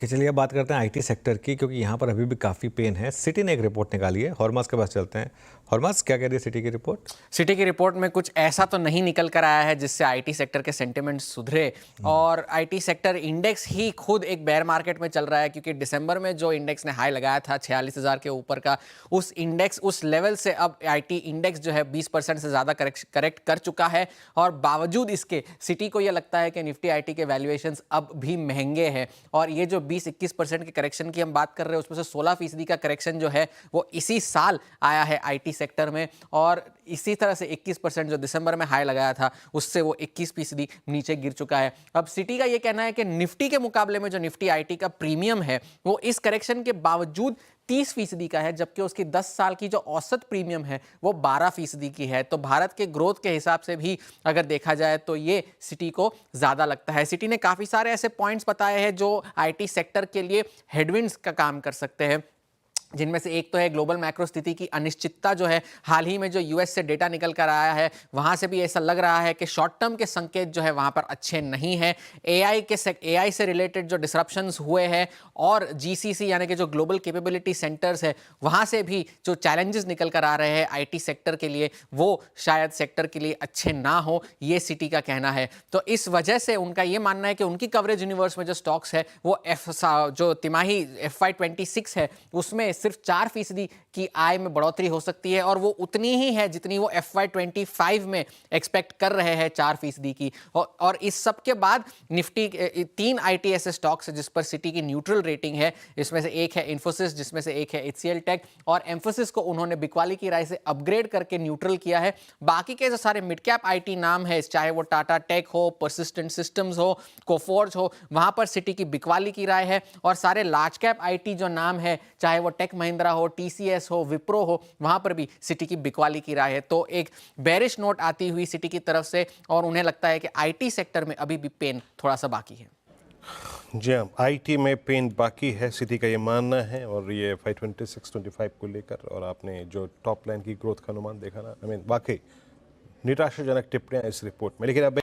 कि चलिए अब बात करते हैं आईटी सेक्टर की, क्योंकि यहाँ पर अभी भी काफ़ी पेन है। सिटी ने एक रिपोर्ट निकाली है, हॉर्मास के पास चलते हैं। हॉर्मास, क्या कह रही है सिटी की रिपोर्ट? सिटी की रिपोर्ट में कुछ ऐसा तो नहीं निकल कर आया है जिससे आईटी सेक्टर के सेंटिमेंट सुधरे, और आईटी सेक्टर इंडेक्स ही खुद एक बेयर मार्केट में चल रहा है, क्योंकि दिसंबर में जो इंडेक्स ने हाई लगाया था 46,000 के ऊपर का, उस इंडेक्स उस लेवल से अब आईटी इंडेक्स जो है 20% से ज़्यादा करेक्ट कर चुका है। और बावजूद इसके सिटी को यह लगता है कि निफ्टी आईटी के वैल्यूएशंस अब भी महंगे हैं, और ये जो 20-21% के करेक्शन की हम बात कर रहे हैं, उसमें से 16% का करेक्शन जो है वो इसी साल आया है आईटी सेक्टर में। और इसी तरह से 21% जो दिसंबर में हाई लगाया था, उससे वो 21% नीचे गिर चुका है। अब सिटी का ये कहना है कि निफ्टी के मुकाबले में जो निफ्टी आईटी का प्रीमियम है वो इस करेक्शन के बावजूद 30% का है, जबकि उसकी 10 साल की जो औसत प्रीमियम है वो 12% की है। तो भारत के ग्रोथ के हिसाब से भी अगर देखा जाए तो ये सिटी को ज़्यादा लगता है। सिटी ने काफ़ी सारे ऐसे पॉइंट्स बताए हैं जो आईटी सेक्टर के लिए हेडविंड्स का काम कर सकते हैं, जिनमें से एक तो है ग्लोबल मैक्रो स्थिति की अनिश्चितता जो है। हाल ही में जो यूएस से डेटा निकल कर आया है, वहां से भी ऐसा लग रहा है कि शॉर्ट टर्म के संकेत जो है वहां पर अच्छे नहीं है। एआई से रिलेटेड जो डिसरप्शंस हुए हैं, और जीसीसी यानी कि जो ग्लोबल कैपेबिलिटी सेंटर्स है, वहां से भी जो चैलेंजेस निकल कर आ रहे हैं आईटी सेक्टर के लिए, वो शायद सेक्टर के लिए अच्छे ना हो, ये सिटी का कहना है। तो इस वजह से उनका ये मानना है कि उनकी कवरेज यूनिवर्स में जो स्टॉक्स है वो जो तिमाही FY26 है उसमें सिर्फ 4% की आय में बढ़ोतरी हो सकती है, और वो उतनी ही है जितनी वो FY25 में एक्सपेक्ट कर रहे हैं, 4% की। और इस सब के बाद निफ्टी 3 ITS स्टॉक्स है जिस पर सिटी की न्यूट्रल रेटिंग है। इसमें से एक है इन्फोसिस, जिसमें से एक है HCL टेक, और एम्फोसिस को उन्होंने बिकवाली की राय से अपग्रेड करके न्यूट्रल किया है। बाकी के जो सारे मिड कैप आईटी नाम है, चाहे वो टाटा टेक हो, परसिस्टेंट सिस्टम्स हो, कोफोर्ज हो, वहां पर सिटी की बिकवाली की राय है। और सारे लार्ज कैप आईटी जो नाम है, चाहे वो टेक महिंद्रा हो, टीसीएस हो, विप्रो हो, वहां पर भी सिटी की बिकवाली की राय है। तो एक बेरिश नोट आती हुई सिटी की तरफ से, और उन्हें लगता है कि आईटी सेक्टर में अभी भी पेन थोड़ा सा बाकी है। जी हाँ, आईटी में पेन बाकी है, सिटी का ये मानना है। और ये FY26-25 को लेकर, और आपने जो टॉप लाइन की ग्रोथ का अनुमान देखा ना, वाकई निराशाजनक टिप्पणियां इस रिपोर्ट में। लेकिन अब